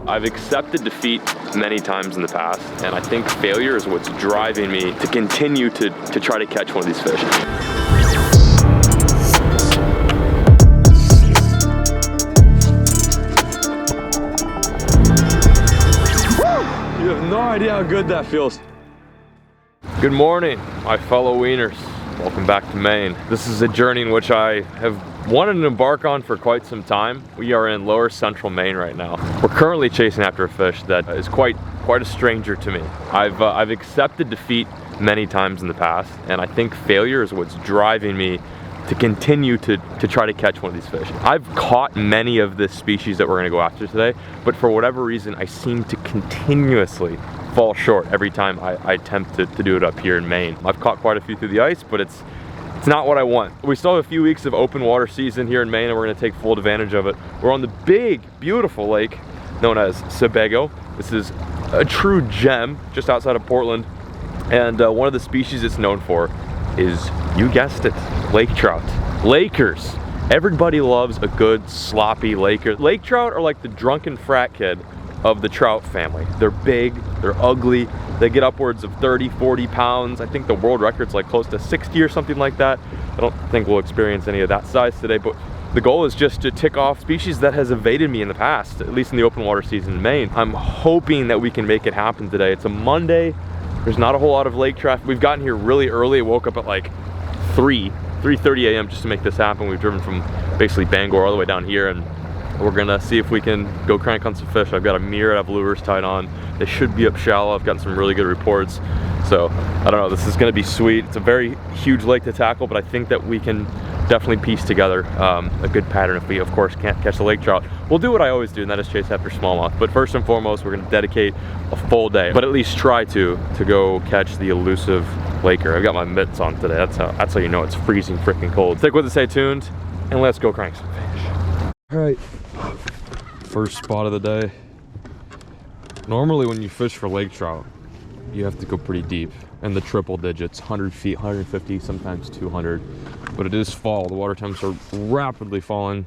I've accepted defeat many times in the past, and I think failure is what's driving me to continue to try to catch one of these fish. You have no idea how good that feels. Good morning, my fellow wieners. Welcome back to Maine. This is a journey in which I have wanted to embark on for quite some time. We are in lower central Maine right now. We're currently chasing after a fish that is quite a stranger to me. I've accepted defeat many times in the past, and I think failure is what's driving me to continue to try to catch one of these fish. I've caught many of this species that we're gonna go after today, but for whatever reason, I seem to continuously fall short every time I attempt to do it up here in Maine. I've caught quite a few through the ice, but it's not what I want. We still have a few weeks of open water season here in Maine, and we're gonna take full advantage of it. We're on the big, beautiful lake known as Sebago. This is a true gem just outside of Portland, and one of the species it's known for is, you guessed it, lake trout. Lakers. Everybody loves a good sloppy laker. Lake trout are like the drunken frat kid of the trout family. They're big, they're ugly, they get upwards of 30, 40 pounds. I think the world record's like close to 60 or something like that. I don't think we'll experience any of that size today, but the goal is just to tick off species that has evaded me in the past, at least in the open water season in Maine. I'm hoping that we can make it happen today. It's a Monday. There's not a whole lot of lake traffic. We've gotten here really early. I woke up at like 3:30 a.m. just to make this happen. We've driven from basically Bangor all the way down here, and we're gonna see if we can go crank on some fish. I've got a myriad of lures tied on. They should be up shallow. I've gotten some really good reports. So I don't know, this is gonna be sweet. It's a very huge lake to tackle, but I think that we can definitely piece together a good pattern if we, of course, can't catch the lake trout. We'll do what I always do, and that is chase after smallmouth. But first and foremost, we're gonna dedicate a full day, but at least try to go catch the elusive laker. I've got my mitts on today. That's how you know it's freezing freaking cold. Stick with it, stay tuned, and let's go crank some fish. All right, first spot of the day. Normally when you fish for lake trout, you have to go pretty deep in the triple digits, 100 feet, 150, sometimes 200. But it is fall, the water temps are rapidly falling.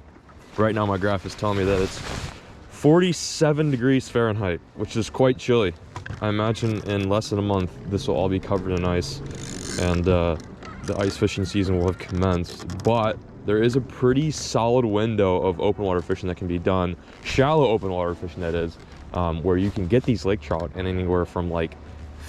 Right now my graph is telling me that it's 47 degrees Fahrenheit, which is quite chilly. I imagine in less than a month, this will all be covered in ice, and the ice fishing season will have commenced. But there is a pretty solid window of open water fishing that can be done, shallow open water fishing that is, where you can get these lake trout in anywhere from like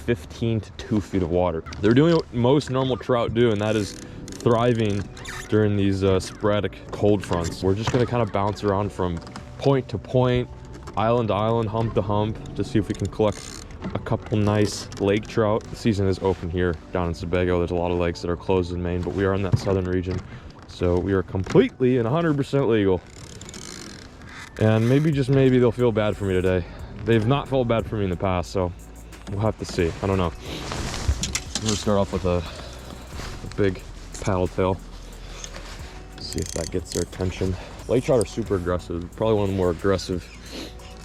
15 to 2 feet of water. They're doing what most normal trout do, and that is thriving during these sporadic cold fronts. We're just gonna kind of bounce around from point to point, island to island, hump to hump, to see if we can collect a couple nice lake trout. The season is open here down in Sebago. There's a lot of lakes that are closed in Maine, but we are in that southern region, so we are completely and 100% legal. And maybe, just maybe, they'll feel bad for me today. They've not felt bad for me in the past, so we'll have to see. I don't know. I'm gonna start off with a big paddle tail. See if that gets their attention. Lake trout are super aggressive. Probably one of the more aggressive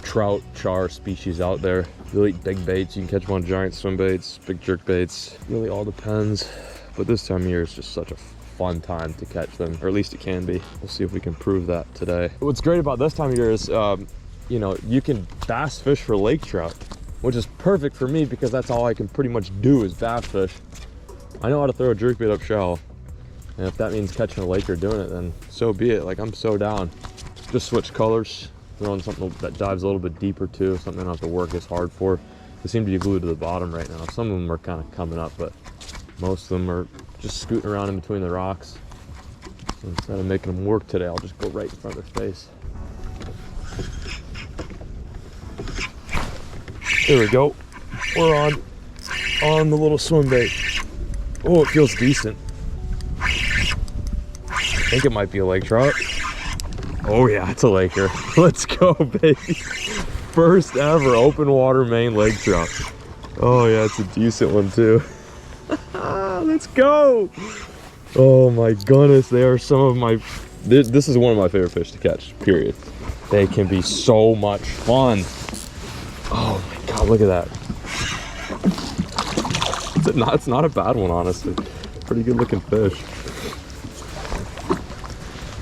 trout char species out there. They'll eat big baits. You can catch them on giant swim baits, big jerk baits. Really all depends. But this time of year is just such a fun time to catch them, or at least it can be. We'll see if we can prove that today. What's great about this time of year is, you know, you can bass fish for lake trout, which is perfect for me because that's all I can pretty much do is bass fish. I know how to throw a jerkbait up shallow, and if that means catching a lake or doing it, then so be it. Like, I'm so down. Just switch colors, throw in something that dives a little bit deeper too, something I don't have to work as hard for. They seem to be glued to the bottom right now. Some of them are kind of coming up, but most of them are just scooting around in between the rocks. So instead of making them work today, I'll just go right in front of their face. There we go. We're on the little swim bait. Oh, it feels decent. I think it might be a lake trout. Oh yeah, it's a laker. Let's go, baby. First ever open water Maine lake trout. Oh yeah, it's a decent one too. Let's go. Oh my goodness, they are some of my, this is one of my favorite fish to catch, period. They can be so much fun. Oh my God, look at that. It's not a bad one, honestly. Pretty good looking fish.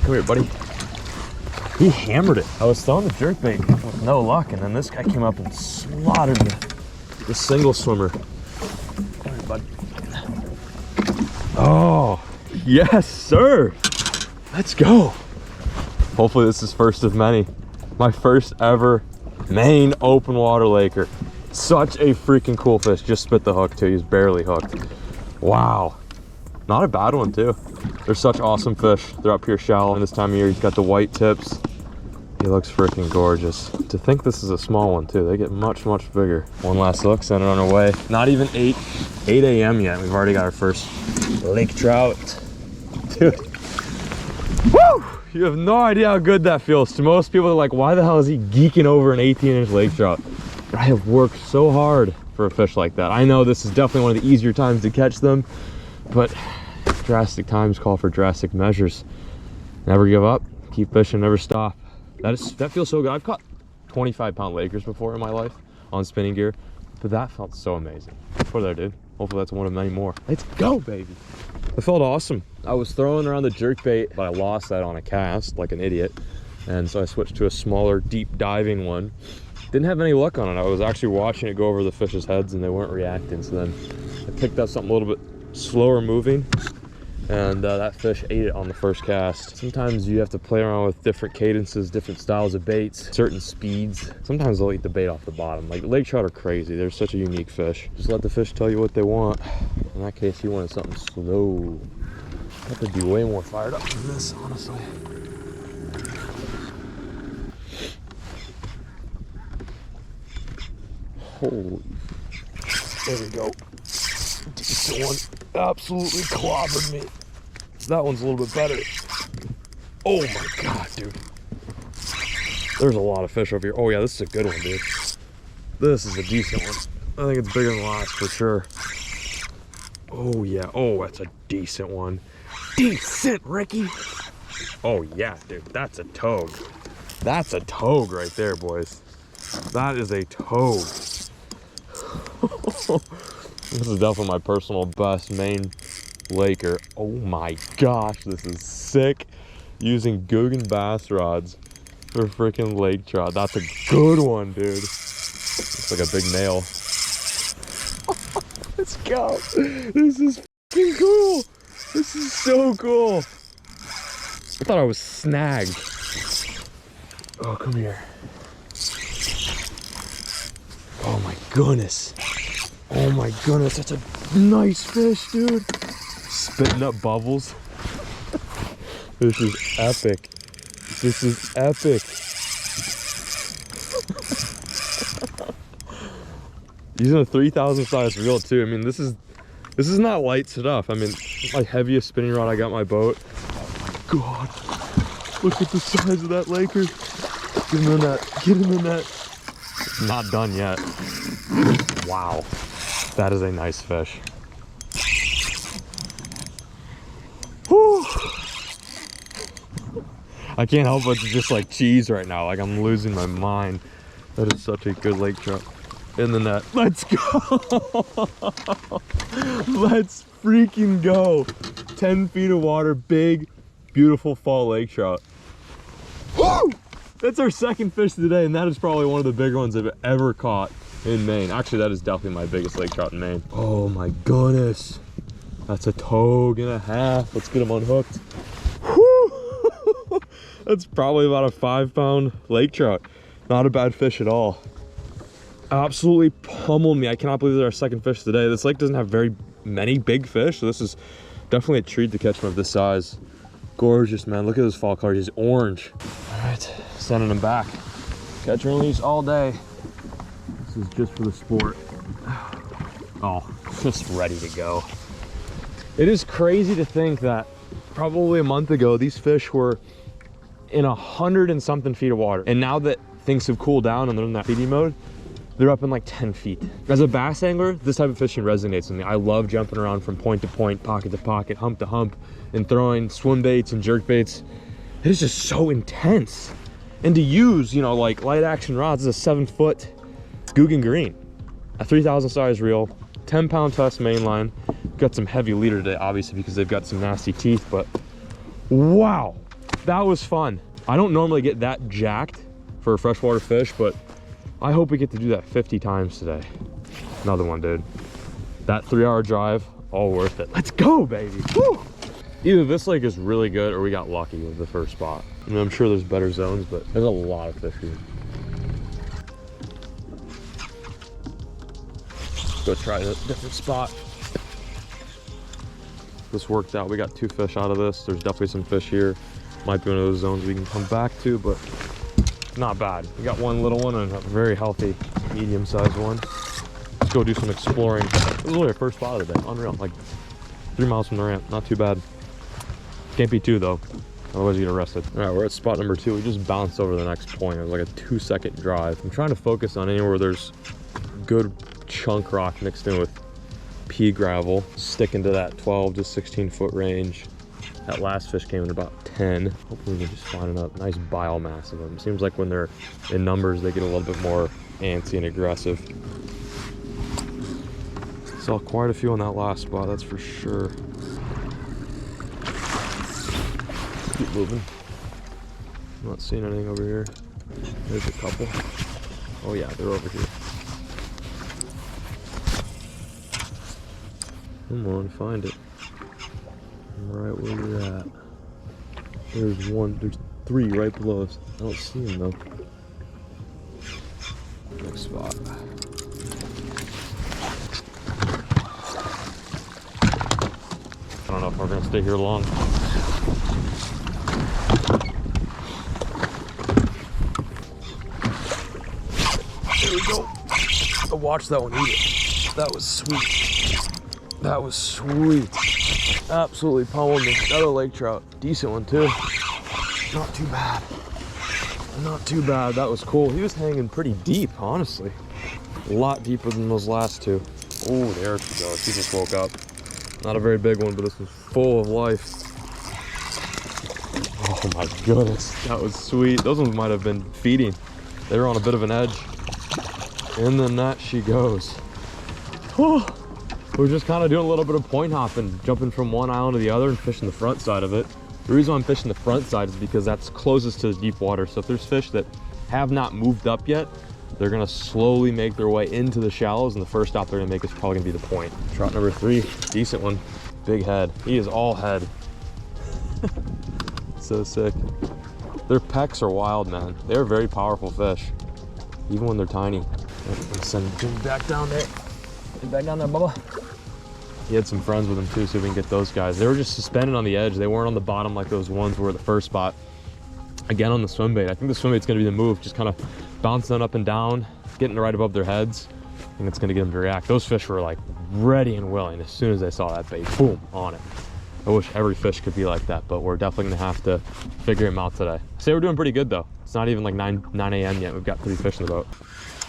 Come here, buddy. He hammered it. I was throwing the jerkbait with no luck, and then this guy came up and slaughtered the single swimmer. All right, bud. Oh, yes, sir. Let's go. Hopefully this is first of many. My first ever Maine open water laker. Such a freaking cool fish. Just spit the hook too. He's barely hooked. Wow. Not a bad one too. They're such awesome fish. They're up here shallow. And this time of year, he's got the white tips. He looks freaking gorgeous. To think this is a small one too. They get much, much bigger. One last look, send it on our way. Not even 8 a.m. yet. We've already got our first lake trout. Dude. Woo! You have no idea how good that feels. To most people, they're like, why the hell is he geeking over an 18-inch lake trout? But I have worked so hard for a fish like that. I know this is definitely one of the easier times to catch them, but drastic times call for drastic measures. Never give up, keep fishing, never stop. That feels so good. I've caught 25-pound lakers before in my life on spinning gear, but that felt so amazing. Put it there, dude. Hopefully that's one of many more. Let's go, baby. It felt awesome. I was throwing around the jerkbait, but I lost that on a cast like an idiot. And so I switched to a smaller, deep diving one. Didn't have any luck on it. I was actually watching it go over the fish's heads and they weren't reacting. So then I picked up something a little bit slower moving, and that fish ate it on the first cast. Sometimes you have to play around with different cadences, different styles of baits, certain speeds. Sometimes they'll eat the bait off the bottom. Like lake trout are crazy. They're such a unique fish. Just let the fish tell you what they want. In that case, he wanted something slow. I have to be way more fired up than this, honestly. Holy, there we go. Decent one. Absolutely clobbered me. That one's a little bit better. Oh my god, dude. There's a lot of fish over here. Oh yeah, this is a good one, dude. This is a decent one. I think it's bigger than the last for sure. Oh yeah, oh, that's a decent one. Decent, Ricky. Oh yeah, dude, that's a togue. That's a togue right there, boys. That is a togue. This is definitely my personal best Maine laker. Oh my gosh, this is sick. Using Guggen bass rods for freaking lake trout. That's a good one, dude. Looks like a big nail. Let's go. This is freaking cool. This is so cool. I thought I was snagged. Oh, come here. Oh my goodness. Oh my goodness, that's a nice fish, dude. Spitting up bubbles. This is epic. This is epic. Using a 3,000 size reel too. I mean, this is not light stuff. I mean, my heaviest spinning rod I got in my boat. Oh my god. Look at the size of that laker. Get him in the net. Get him in the net. Not done yet. Wow. That is a nice fish. Whew. I can't help but to just like cheese right now. Like I'm losing my mind. That is such a good lake trout. In the net. Let's go. Let's freaking go. 10 feet of water, big, beautiful fall lake trout. Woo! That's our second fish of the day, and that is probably one of the bigger ones I've ever caught in Maine. Actually, that is definitely my biggest lake trout in Maine. Oh my goodness. That's a togue and a half. Let's get him unhooked. Woo! That's probably about a 5-pound lake trout. Not a bad fish at all. Absolutely pummeled me. I cannot believe it's our second fish today. This lake doesn't have very many big fish, so this is definitely a treat to catch one of this size. Gorgeous, man. Look at this fall color. He's orange. All right, sending him back. Catch and release all day. This is just for the sport. Oh, just ready to go. It is crazy to think that probably a month ago, these fish were in 100 and something feet of water. And now that things have cooled down and they're in that feeding mode, they're up in like 10 feet. As a bass angler, this type of fishing resonates with me. I love jumping around from point to point, pocket to pocket, hump to hump, and throwing swim baits and jerk baits. It is just so intense. And to use, you know, like light action rods, is a 7-foot Guggen green, a 3,000 size reel, 10-pound Tuss mainline. Got some heavy leader today, obviously, because they've got some nasty teeth, but wow, that was fun. I don't normally get that jacked for a freshwater fish, but I hope we get to do that 50 times today. Another one, dude. That 3-hour drive, all worth it. Let's go, baby. Woo! Either this lake is really good or we got lucky with the first spot. I mean, I'm sure there's better zones, but there's a lot of fish here. Let's go try a different spot. This worked out. We got 2 fish out of this. There's definitely some fish here. Might be one of those zones we can come back to, but not bad. We got one little one and a very healthy medium-sized one. Let's go do some exploring. This is only our first spot of the day. Unreal. Like 3 miles from the ramp. Not too bad. Can't be 2 though. Otherwise you get arrested. All right, we're at spot number 2. We just bounced over the next point. It was like a 2-second drive. I'm trying to focus on anywhere where there's good chunk rock mixed in with pea gravel, sticking to that 12 to 16 foot range. That last fish came in about 10. Hopefully we can just find a nice biomass of them. It seems like when they're in numbers, they get a little bit more antsy and aggressive. Saw quite a few on that last spot, that's for sure. Keep moving. I'm not seeing anything over here. There's a couple. Oh yeah, they're over here. Come on, find it. Right where you're at. There's 3 right below us. I don't see him though. Next spot. I don't know if we're gonna stay here long. There we go. I watched that one eat it. That was sweet. That was sweet. Absolutely pummeled me. Another lake trout. Decent one too. Not too bad. Not too bad. That was cool. He was hanging pretty deep, honestly. A lot deeper than those last 2. Oh, there she goes. She just woke up. Not a very big one, but this was full of life. Oh my goodness. That was sweet. Those ones might have been feeding. They were on a bit of an edge. In the net she goes. Oh. We're just kind of doing a little bit of point hopping, jumping from one island to the other and fishing the front side of it. The reason why I'm fishing the front side is because that's closest to the deep water. So if there's fish that have not moved up yet, they're gonna slowly make their way into the shallows, and the first stop they're gonna make is probably gonna be the point. Trout number 3, decent one, big head. He is all head. So sick. Their pecks are wild, man. They're very powerful fish, even when they're tiny. Let's send Jim back down there. Get back down there, Bubba. He had some friends with him too, so we can get those guys. They were just suspended on the edge. They weren't on the bottom like those ones were the first spot. Again on the swim bait. I think the swim bait's gonna be the move, just kind of bouncing up and down, getting right above their heads, and it's gonna get them to react. Those fish were like ready and willing as soon as they saw that bait, boom, on it. I wish every fish could be like that, but we're definitely gonna have to figure them out today. Say we're doing pretty good though. It's not even like 9 a.m. yet. We've got 3 fish in the boat.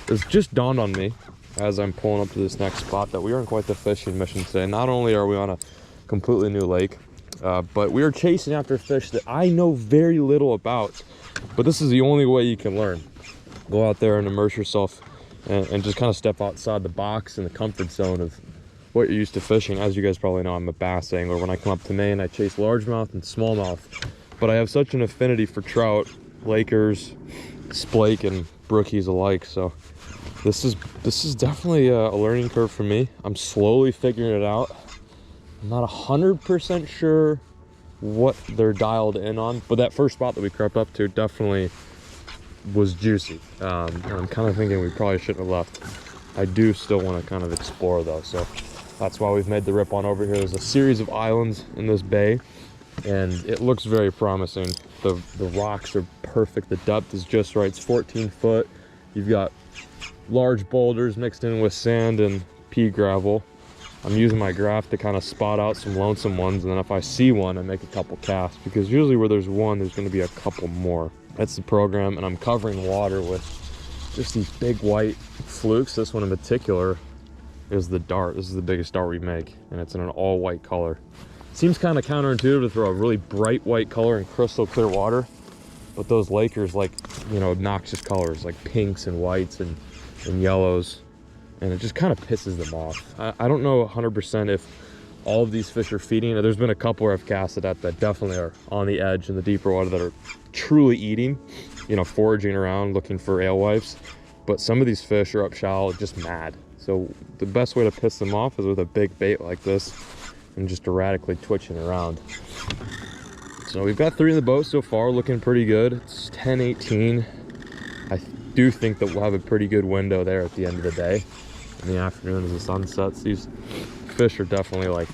It's just dawned on me as I'm pulling up to this next spot that we are on quite the fishing mission today. Not only are we on a completely new lake, but we are chasing after fish that I know very little about, but this is the only way you can learn. Go out there and immerse yourself and just kind of step outside the box and the comfort zone of what you're used to fishing. As you guys probably know, I'm a bass angler. When I come up to Maine, I chase largemouth and smallmouth, but I have such an affinity for trout, Lakers, splake, and brookies alike, so this is definitely a learning curve for me. I'm slowly figuring it out. I'm not 100% sure what they're dialed in on, but that first spot that we crept up to definitely was juicy. And I'm kind of thinking we probably shouldn't have left. I do still want to kind of explore though, so that's why we've made the rip on over here. There's a series of islands in this bay, and it looks very promising. The rocks are perfect. The depth is just right. It's 14 foot. You've got large boulders mixed in with sand and pea gravel. I'm using my graph to kind of spot out some lonesome ones, and then if I see one, I make a couple casts, because usually where there's one, there's going to be a couple more. That's the program, and I'm covering water with just these big white flukes. This one in particular is the dart. This is the biggest dart we make, and it's in an all white color. Seems kind of counterintuitive to throw a really bright white color in crystal clear water, but those Lakers like, you know, obnoxious colors like pinks and whites and yellows, and it just kind of pisses them off. I don't know 100% if all of these fish are feeding. There's been a couple where I've casted at that definitely are on the edge in the deeper water that are truly eating, you know, foraging around looking for alewives. But some of these fish are up shallow just mad. So the best way to piss them off is with a big bait like this and just erratically twitching around. So we've got 3 in the boat so far, looking pretty good. It's 10:18. I do think that we'll have a pretty good window there at the end of the day. In the afternoon as the sun sets, these fish are definitely, like,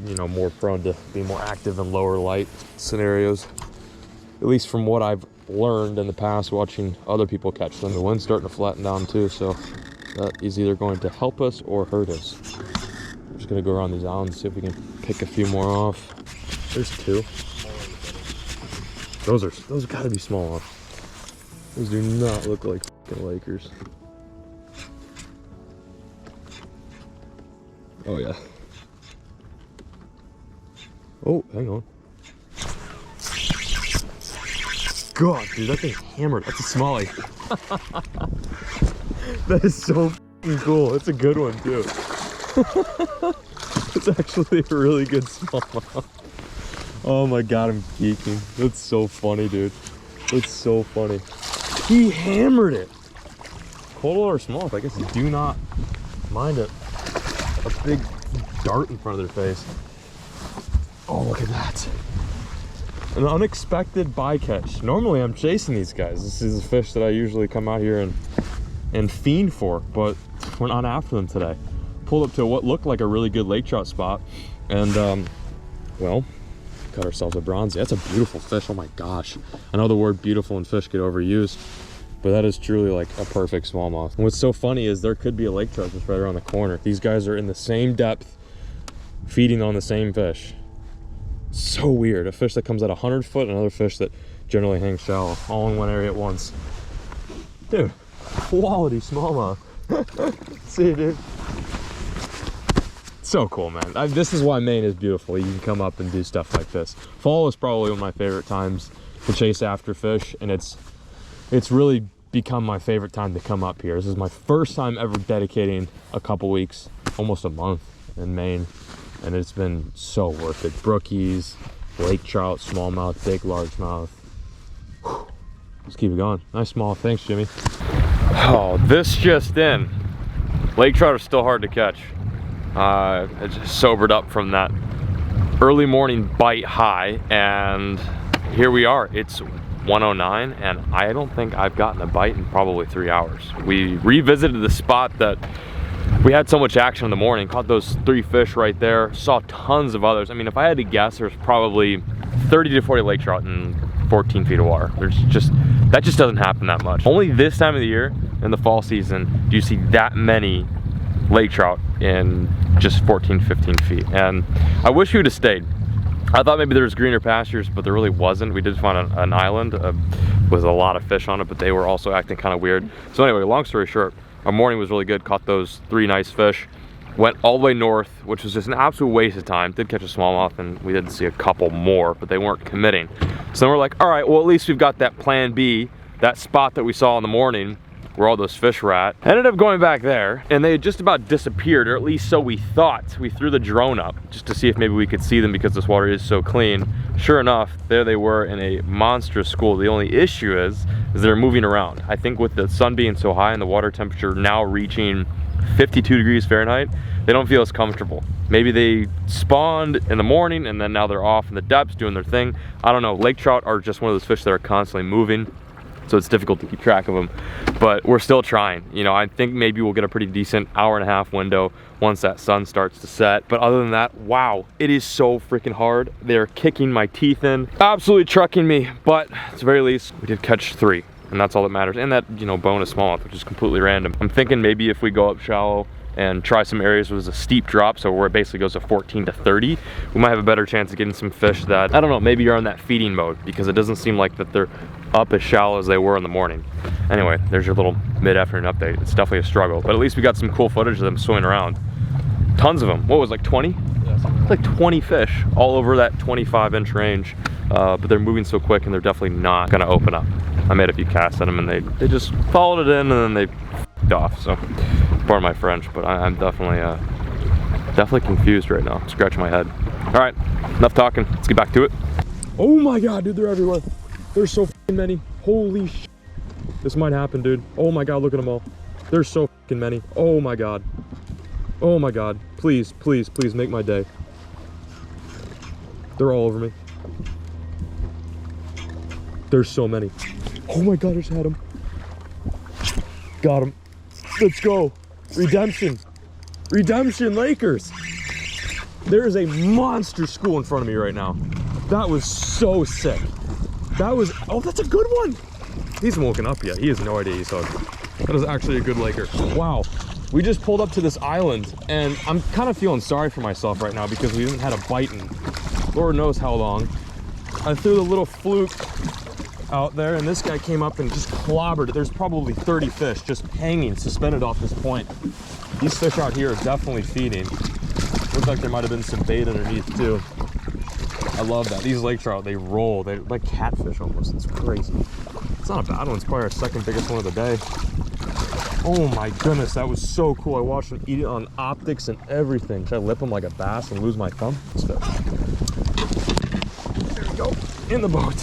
you know, more prone to be more active in lower light scenarios. At least from what I've learned in the past watching other people catch them. The wind's starting to flatten down too, so that is either going to help us or hurt us. I'm just gonna go around these islands, see if we can pick a few more off. There's 2. Those gotta be smallmouth. Those do not look like fucking Lakers. Oh yeah. Oh, hang on. God, dude, that thing hammered. That's a smallie. That is so fucking cool. It's a good one too. It's actually a really good smallmouth. Oh my god, I'm geeking. That's so funny, dude. It's so funny. He hammered it. Cold or smallmouth, I guess, do not mind it. A big dart in front of their face. Oh, look at that. An unexpected bycatch. Normally I'm chasing these guys. This is a fish that I usually come out here and fiend for, but we're not after them today. Pulled up to what looked like a really good lake trout spot, and well, got ourselves a bronzy. That's a beautiful fish. Oh my gosh. I know the word beautiful and fish get overused, but that is truly like a perfect smallmouth. And what's so funny is there could be a lake trout just right around the corner. These guys are in the same depth, feeding on the same fish. So weird. A fish that comes at 100 foot and another fish that generally hangs shallow, all in one area at once. Dude, quality smallmouth. See, dude. So cool, man. This is why Maine is beautiful. You can come up and do stuff like this. Fall is probably one of my favorite times to chase after fish, and it's really become my favorite time to come up here. This is my first time ever dedicating a couple weeks, almost a month in Maine, and it's been so worth it. Brookies, lake trout, smallmouth, big largemouth. Whew. Let's keep it going. Nice small. Thanks, Jimmy. Oh, this just in. Lake trout are still hard to catch. I just sobered up from that early morning bite high, and here we are. It's 1:09, and I don't think I've gotten a bite in probably 3 hours. We revisited the spot that we had so much action in the morning, caught those 3 fish right there, saw tons of others. I mean, if I had to guess, there's probably 30 to 40 lake trout in 14 feet of water. That just doesn't happen that much. Only this time of the year, in the fall season, do you see that many lake trout in just 14, 15 feet. And I wish we would have stayed. I thought maybe there was greener pastures, but there really wasn't. We did find an island with a lot of fish on it, but they were also acting kind of weird. So anyway, long story short, our morning was really good. Caught those 3 nice fish. Went all the way north, which was just an absolute waste of time. Did catch a smallmouth, and we did see a couple more, but they weren't committing. So then we're like, all right, well, at least we've got that plan B, that spot that we saw in the morning where all those fish were at. Ended up going back there, and they had just about disappeared, or at least so we thought. We threw the drone up just to see if maybe we could see them because this water is so clean. Sure enough, there they were in a monstrous school. The only issue is they're moving around. I think with the sun being so high and the water temperature now reaching 52 degrees Fahrenheit, they don't feel as comfortable. Maybe they spawned in the morning and then now they're off in the depths doing their thing. I don't know. Lake trout are just one of those fish that are constantly moving, so it's difficult to keep track of them, but we're still trying. You know, I think maybe we'll get a pretty decent hour-and-a-half window once that sun starts to set. But other than that, wow, it is so freaking hard. They're kicking my teeth in, absolutely trucking me, but at the very least, we did catch 3, and that's all that matters. And that, you know, bonus smallmouth, which is completely random. I'm thinking maybe if we go up shallow and try some areas where there's a steep drop, so where it basically goes to 14 to 30, we might have a better chance of getting some fish that, I don't know, maybe you're on that feeding mode, because it doesn't seem like that they're up as shallow as they were in the morning. Anyway, there's your little mid-afternoon update. It's definitely a struggle, but at least we got some cool footage of them swimming around. Tons of them. What was it, like 20? Yeah, like 20 fish all over that 25-inch range, but they're moving so quick and they're definitely not gonna open up. I made a few casts at them and they just followed it in and then they f***ed off, so pardon my French, but I'm definitely Definitely confused right now. I'm scratching my head. All right, enough talking. Let's get back to it. Oh my God, dude, they're everywhere. There's so many. Holy sh! This might happen, dude. Oh my God, look at them all. There's so many. Oh my God. Oh my God. Please, please, please make my day. They're all over me. There's so many. Oh my God, I just had him. Got him. Let's go. Redemption. Redemption, Lakers. There is a monster school in front of me right now. That was so sick. That was, oh, that's a good one. He hasn't woken up yet. He has no idea he's hooked. That is actually a good Laker. Wow. We just pulled up to this island, and I'm kind of feeling sorry for myself right now because we haven't had a bite in Lord knows how long. I threw the little fluke out there, and this guy came up and just clobbered it. There's probably 30 fish just hanging, suspended off this point. These fish out here are definitely feeding. Looks like there might have been some bait underneath too. I love that. These lake trout, they roll. They're like catfish almost. It's crazy. It's not a bad one. It's probably our second biggest one of the day. Oh my goodness, that was so cool. I watched him eat it on optics and everything. Should I lip him like a bass and lose my thumb? There we go. In the boat.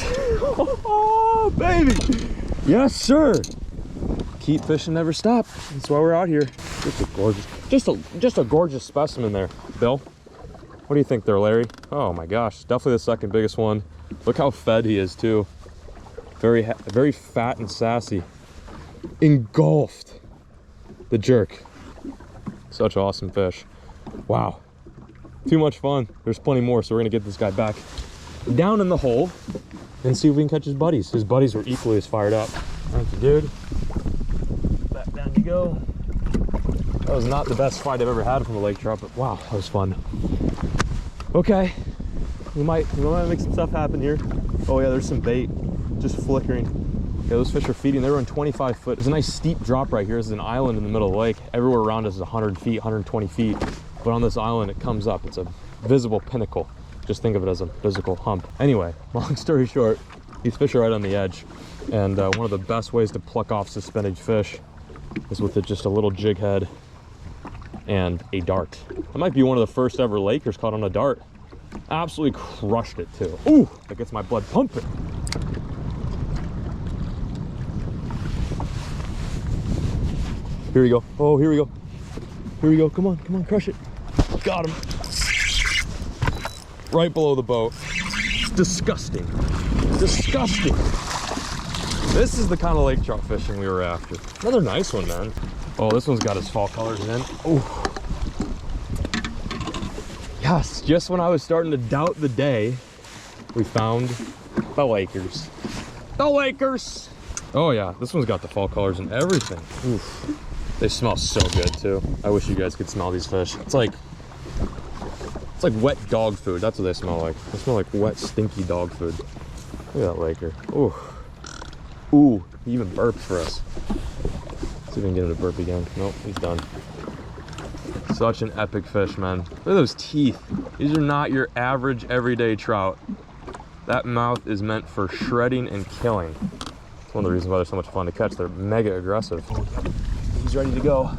Oh, baby. Yes, sir. Keep fishing, never stop. That's why we're out here. Just a gorgeous, just a gorgeous specimen there. Bill, what do you think there, Larry? Oh my gosh, definitely the second biggest one. Look how fed he is too. Very fat and sassy. Engulfed the jerk. Such awesome fish. Wow. Too much fun. There's plenty more, so we're gonna get this guy back down in the hole and see if we can catch his buddies. His buddies were equally as fired up. Thank you, dude. Back down you go. That was not the best fight I've ever had from a lake trout, but wow, that was fun. Okay, we might make some stuff happen here. Oh yeah, there's some bait just flickering. Yeah, those fish are feeding. They're on 25 foot. There's a nice steep drop right here. There's an island in the middle of the lake. Everywhere around us is 100 feet, 120 feet. But on this island, it comes up. It's a visible pinnacle. Just think of it as a physical hump. Anyway, long story short, these fish are right on the edge. And one of the best ways to pluck off suspended fish is with just a little jig head and a dart. That might be one of the first ever Lakers caught on a dart. Absolutely crushed it too. Ooh, that gets my blood pumping. Here we go. Oh, here we go. Here we go. Come on, come on, crush it. Got him. Right below the boat. Disgusting. Disgusting. This is the kind of lake trout fishing we were after. Another nice one, man. Oh, this one's got his fall colors in. Oh. Yes, just when I was starting to doubt the day, we found the Lakers. The Lakers! Oh yeah, this one's got the fall colors and everything. Oof. They smell so good too. I wish you guys could smell these fish. It's like wet dog food. That's what they smell like. They smell like wet, stinky dog food. Look at that Laker. Ooh. Ooh, he even burped for us. Let's see if we can get him to burp again. Nope, he's done. Such an epic fish, man. Look at those teeth. These are not your average everyday trout. That mouth is meant for shredding and killing. It's one of the reasons why they're so much fun to catch. They're mega aggressive. He's ready to go.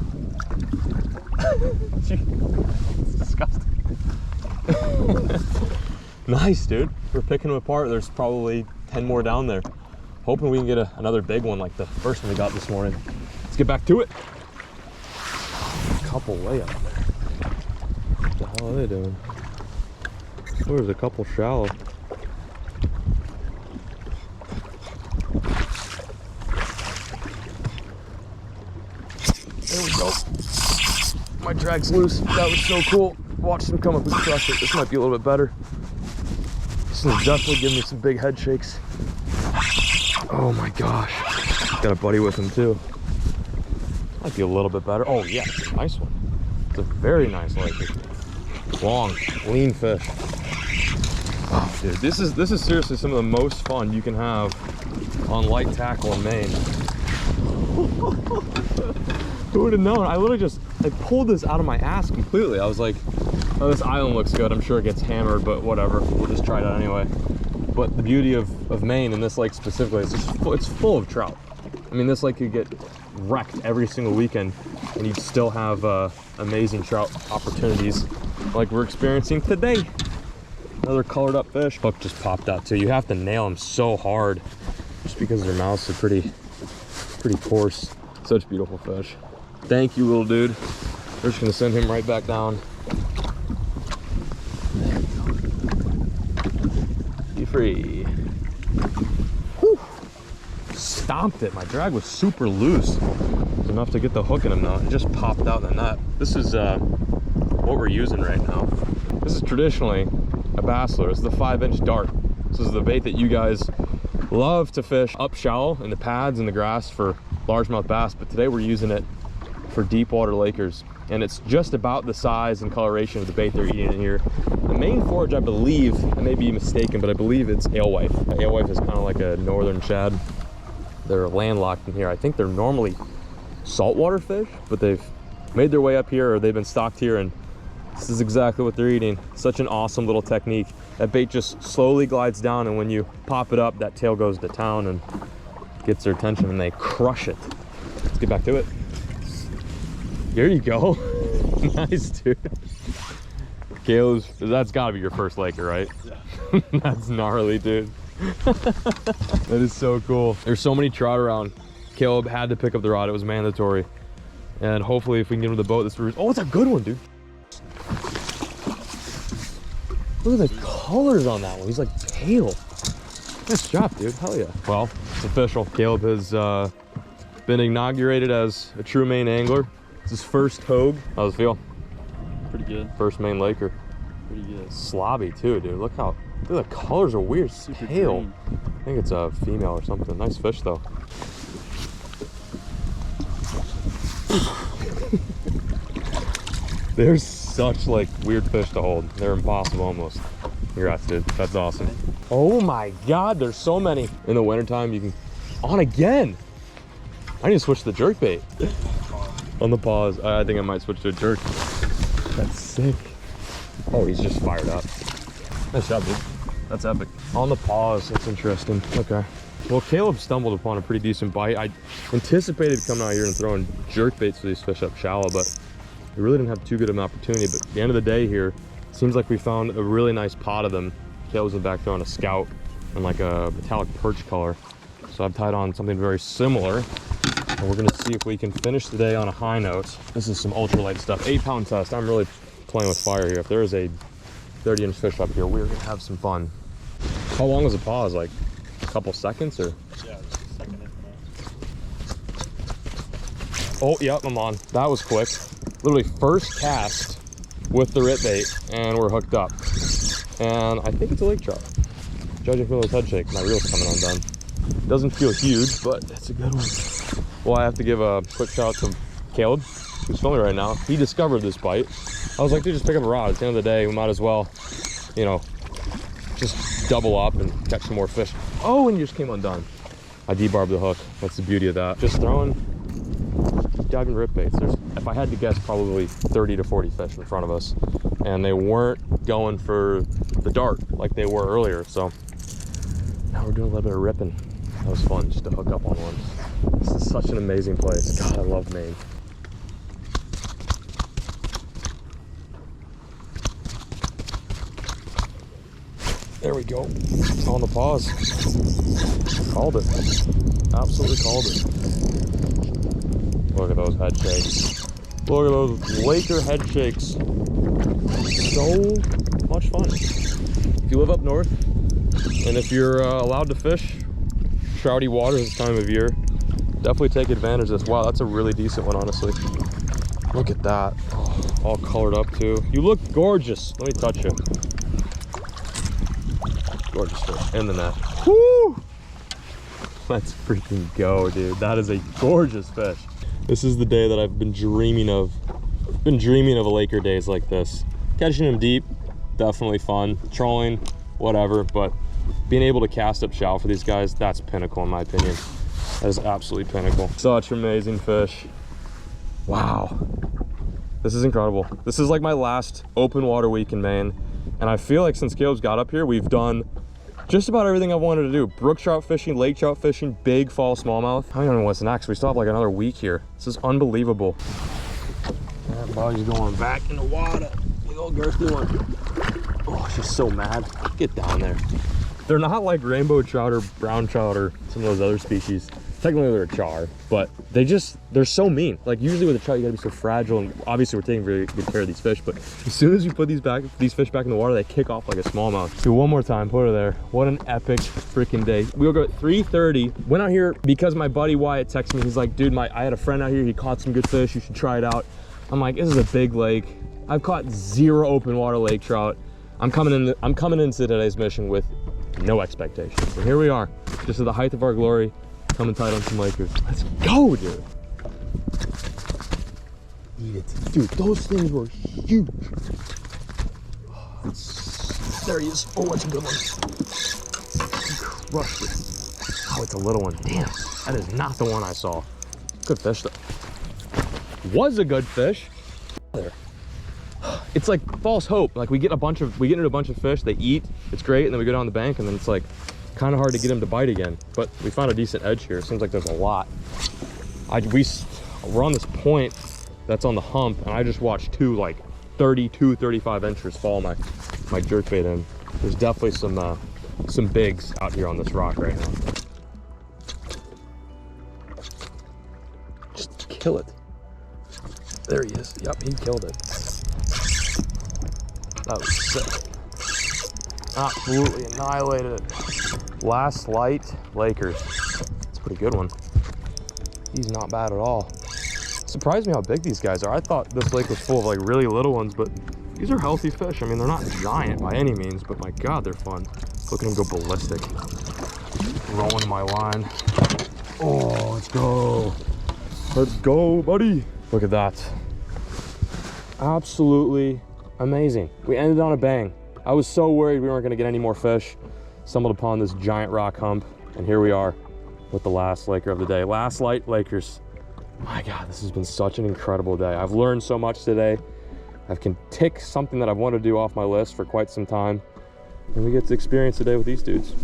It's disgusting. Nice, dude. We're picking them apart. There's probably 10 more down there. Hoping we can get another big one like the first one we got this morning. Let's get back to it. A couple way up there. What the hell are they doing? Oh, there's a couple shallow. There we go. My drag's loose. That was so cool. Watch them come up and crush it. This might be a little bit better. This one's definitely giving me some big head shakes. Oh my gosh. Got a buddy with him too. Might be a little bit better. Oh yeah, it's a nice one. It's a very nice lake. Long, lean fish. Oh dude, this is seriously some of the most fun you can have on light tackle in Maine. Who would have known? I pulled this out of my ass completely. I was like, oh, this island looks good. I'm sure it gets hammered, but whatever. We'll just try it out anyway. But the beauty of Maine, and this lake specifically, is it's full of trout. I mean, this lake could get wrecked every single weekend, and you'd still have amazing trout opportunities. like we're experiencing today. Another colored up fish. Hook just popped out too. You have to nail them so hard just because their mouths are pretty coarse. Such beautiful fish. Thank you, little dude. We're just gonna send him right back down. There we go. Be free. Whew. Stomped it. My drag was super loose. It was enough to get the hook in him though. It just popped out in the net. This is what we're using right now. This is traditionally a bass lure. It's the 5-inch dart. This is the bait that you guys love to fish up shallow in the pads and the grass for largemouth bass, but today we're using it for deep water Lakers, and it's just about the size and coloration of the bait they're eating in here. The main forage, I believe, I may be mistaken, but I believe it's alewife. Alewife is kind of like a northern shad. They're landlocked in here. I think they're normally saltwater fish, but they've made their way up here, or they've been stocked here, and this is exactly what they're eating. Such an awesome little technique. That bait just slowly glides down, and when you pop it up, that tail goes to town and gets their attention, and they crush it. Let's get back to it. There you go. Nice, dude. Caleb's, that's gotta be your first Laker, right? Yeah. That's gnarly, dude. That is so cool. There's so many trout around. Caleb had to pick up the rod. It was mandatory. And hopefully if we can get him to the boat, this is, oh, it's a good one, dude. Look at the colors on that one. He's like pale. Nice job, dude. Hell yeah. Well, it's official. Caleb has been inaugurated as a true Maine angler. It's his first togue. How's it feel? Pretty good. First Maine Laker. Pretty good. Slobby too, dude. Look how, look, the colors are weird. Super pale. green. I think it's a female or something. Nice fish though. There's such like weird fish to hold. They're impossible almost. Congrats, dude. That's awesome. Oh my God, there's so many. In the wintertime, you can, on again. I need to switch to the jerk bait. On the pause. I think I might switch to a jerk. That's sick. Oh, he's just fired up. Nice job, dude. That's epic. On the pause, that's interesting. Okay. Well, Caleb stumbled upon a pretty decent bite. I anticipated coming out here and throwing jerk baits for these fish up shallow, but we really didn't have too good of an opportunity. But at the end of the day here, it seems like we found a really nice pot of them. Caleb's in the back throwing a scout and like a metallic perch color. So I've tied on something very similar. And we're gonna see if we can finish the day on a high note. This is some ultralight stuff, 8-pound test. I'm really playing with fire here. If there is a 30-inch fish up here, we're gonna have some fun. How long was the pause? Like a couple seconds or? Yeah, just a second. Oh, yep, I'm on. That was quick. Literally first cast with the rit bait, and we're hooked up. And I think it's a lake trout. Judging from those head shakes, my reel's coming undone. Doesn't feel huge, but it's a good one. Well, I have to give a quick shout out to Caleb, who's filming right now. He discovered this bite. I was like, dude, just pick up a rod. At the end of the day, we might as well, you know, just double up and catch some more fish. Oh, and you just came undone. I debarbed the hook. That's the beauty of that. Just throwing, diving rip baits. There's, if I had to guess, probably 30 to 40 fish in front of us. And they weren't going for the dart like they were earlier. So now we're doing a little bit of ripping. That was fun just to hook up on one. This is such an amazing place. God, I love Maine. There we go. On the pause. Called it. Absolutely called it. Look at those head shakes. Look at those Laker head shakes. So much fun. If you live up north, and if you're allowed to fish trouty waters this time of year, definitely take advantage of this. Wow, that's a really decent one, honestly. Look at that. Oh, all colored up too. You look gorgeous. Let me touch you. Gorgeous fish in the net. Woo! Let's freaking go, dude. That is a gorgeous fish. This is the day that I've been dreaming of. I've been dreaming of a Laker days like this. Catching them deep, definitely fun. Trolling, whatever, but being able to cast up shallow for these guys, that's pinnacle in my opinion. That is absolutely pinnacle. Such amazing fish. Wow. This is incredible. This is like my last open water week in Maine. And I feel like since Caleb's got up here, we've done just about everything I've wanted to do. Brook trout fishing, lake trout fishing, big fall smallmouth. I don't know what's next. We still have like another week here. This is unbelievable. That body's going back in the water. big old girthy one. Oh, she's so mad. Get down there. They're not like rainbow trout or brown trout or some of those other species. Technically they're a char, but they're so mean. Like usually with a trout, you gotta be so fragile, and obviously we're taking very good care of these fish, but as soon as you put these fish back in the water, they kick off like a smallmouth. Do one more time, put her there. What an epic freaking day. We woke up at 3:30, went out here because my buddy Wyatt texted me. He's like, dude, I had a friend out here, he caught some good fish, you should try it out. I'm like, this is a big lake. I've caught 0 open water lake trout. I'm coming into today's mission with no expectations. And here we are, just at the height of our glory, coming tight on some Lakers. Let's go, dude. Eat it. Dude, those things were huge. There he is. Oh, that's a good one. He crushed it. Oh, it's a little one. Damn, that is not the one I saw. Good fish, though. Was a good fish. There. It's like false hope. Like we get into a bunch of fish, they eat, it's great, and then we go down the bank, and then it's like kind of hard to get them to bite again. But we found a decent edge here. It seems like there's a lot. We're on this point that's on the hump, and I just watched 2 like 32, 35 inches fall my jerkbait in. There's definitely some bigs out here on this rock right now. Just kill it. There he is. Yep, he killed it. That was sick. Absolutely annihilated it. Last light Lakers. That's a pretty good one. He's not bad at all. Surprised me how big these guys are. I thought this lake was full of like really little ones, but these are healthy fish. I mean, they're not giant by any means, but my God, they're fun. Look at them go ballistic. Rolling my line. Oh, let's go. Let's go, buddy. Look at that. Absolutely amazing. We ended on a bang. I was so worried we weren't gonna get any more fish. Stumbled upon this giant rock hump, and here we are with the last Laker of the day. Last light Lakers. My God, this has been such an incredible day. I've learned so much today. I can tick something that I've wanted to do off my list for quite some time. And we get to experience the day with these dudes.